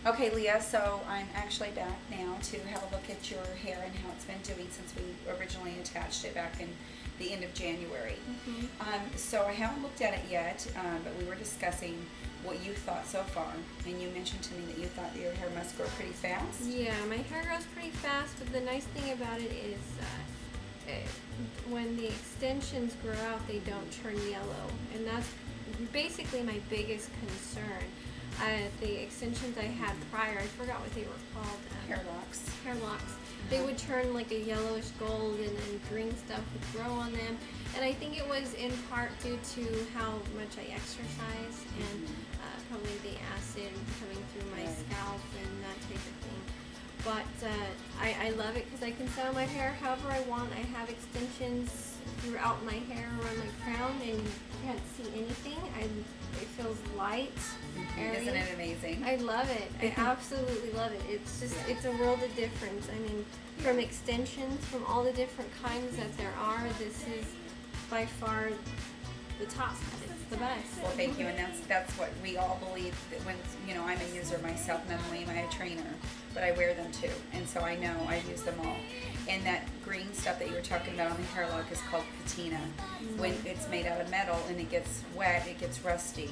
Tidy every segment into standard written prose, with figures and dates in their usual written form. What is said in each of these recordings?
Okay, Leah, so I'm actually back now to have a look at your hair and how it's been doing since we originally attached it back in the end of January. So I haven't looked at it yet, but we were discussing what you thought so far, and you mentioned to me that you thought that your hair must grow pretty fast. Yeah, my hair grows pretty fast, but the nice thing about it is when the extensions grow out, they don't turn yellow, and that's basically my biggest concern. The extensions I had prior, I forgot what they were called. Hair locks. Hair locks. They would turn like a yellowish gold, and then green stuff would grow on them. And I think it was in part due to how much I exercise and probably the acid coming through my scalp and that type of thing. But I love it because I can style my hair however I want. I have extensions throughout my hair around my crown, and you can't see anything. It feels light, airy. Isn't it amazing? I love it. I absolutely love it. It's just, it's a world of difference. I mean, from extensions, from all the different kinds that there are, this is by far the top. It's the best. Well, thank you, and that's what we all believe. That when I'm a user myself, not only am I a trainer, but I wear them too, and so I know I use them all. And that green stuff that you were talking about on the hair lock is called patina. When it's made out of metal and it gets wet, it gets rusty,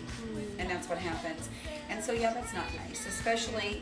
and that's what happens. And so yeah, that's not nice, especially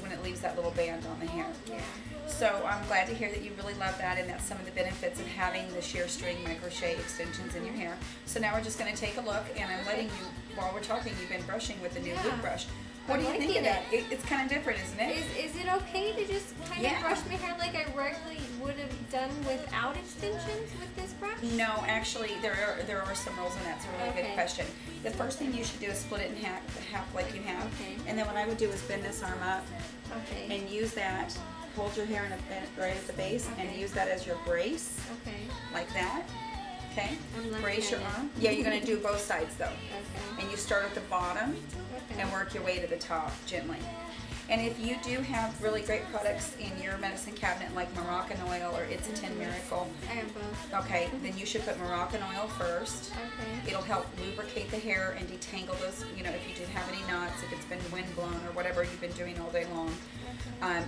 when it leaves that little band on the hair. Yeah. So I'm glad to hear that you really love that, and that's some of the benefits of having the sheer string microchet extensions in your hair. So now we're just going to take a look, and I'm letting you, while we're talking, you've been brushing with the new loop brush. What do you think of that? It's kind of different, isn't it? Is it okay to just kind of brush my hair like I regularly would have done without extensions with this brush? No, actually, there are some rules, and that's a really good question. The first thing you should do is split it in half like you have, and then what I would do is bend this arm up and use that. Hold your hair in a bend right at the base and use that as your brace, like that. Okay, brace your arm. Yeah, you're going to do both sides though. And you start at the bottom and work your way to the top gently. And if you do have really great products in your medicine cabinet like Moroccan oil or It's a 10 Miracle, I have both. Okay, then you should put Moroccan oil first. It'll help lubricate the hair and detangle those, if you did have any knots, if it's been wind blown or whatever you've been doing all day long,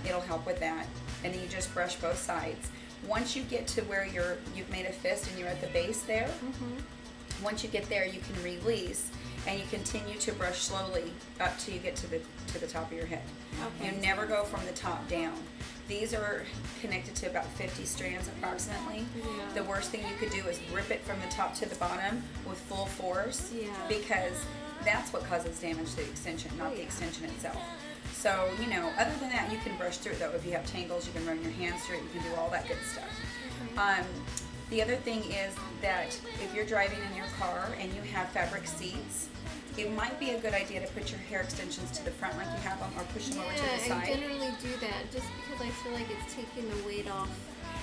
it'll help with that. And then you just brush both sides. Once you get to where you've made a fist and you're at the base there, once you get there you can release and you continue to brush slowly up till you get to the top of your head. You never go from the top down. These are connected to about 50 strands approximately. The worst thing you could do is rip it from the top to the bottom with full force because that's what causes damage to the extension, not the extension itself. So, other than that, you can brush through it though. If you have tangles, you can run your hands through it, you can do all that good stuff. The other thing is that if you're driving in your car and you have fabric seats, it might be a good idea to put your hair extensions to the front like you have them, or push them over to the side. I generally do that just because I feel like it's taking the weight off.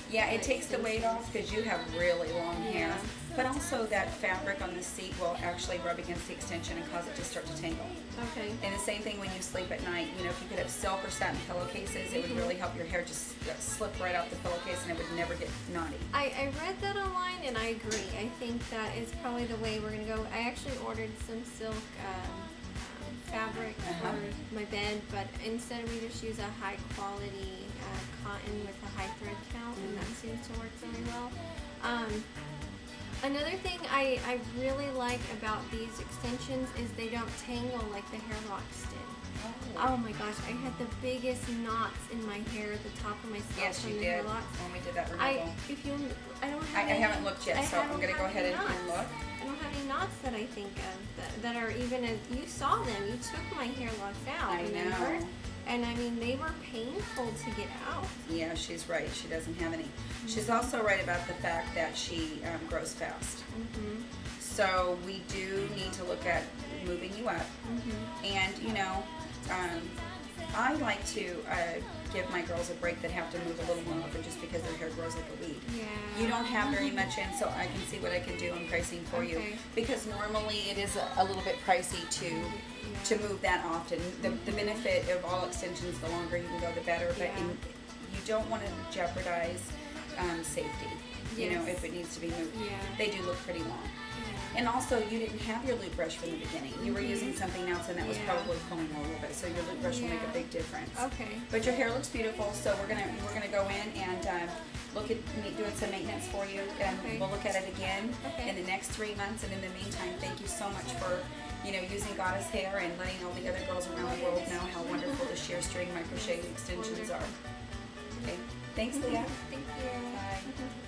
Yeah, it takes the weight off because you have really long hair, but also that fabric on the seat will actually rub against the extension and cause it to start to tangle. And the same thing when you sleep at night. If you could have silk or satin pillowcases, it would really help your hair just slip right off the pillowcase and it would never get knotty. I read that online and I agree. I think that is probably the way we're going to go. I actually ordered some silk fabric for my bed, but instead we just use a high quality cotton with a high thread count, and that seems to work really well. Another thing I really like about these extensions is they don't tangle like the hair locks did. Oh my gosh, I had the biggest knots in my hair at the top of my scalp from the hair locks. When we did that removal. I haven't looked yet, so I'm going to go ahead and look. I don't have any knots that I think of that are even as you saw them. You took my hair locks out. I know. And I mean, they were painful to get out. Yeah, she's right. She doesn't have any. She's also right about the fact that she grows fast. So we do need to look at moving you up. And, I like to give my girls a break that have to move a little more often just because their hair grows like a weed. You don't have very much in, so I can see what I can do in pricing for you. Because normally it is a little bit pricey to move that often. The benefit of all extensions, the longer you can go, the better. But you don't want to jeopardize safety. If it needs to be moved. They do look pretty long. And also, you didn't have your loop brush from the beginning. You were using something else, and that was probably pulling a little bit. So your loop brush will make a big difference. Okay. But your hair looks beautiful. So we're gonna go in and look at doing some maintenance for you, and we'll look at it again in the next 3 months. And in the meantime, thank you so much for using Goddess Hair and letting all the other girls around the world know how wonderful the sheer string microchet extensions are. Okay. Thanks, Leah. Thank you. Bye.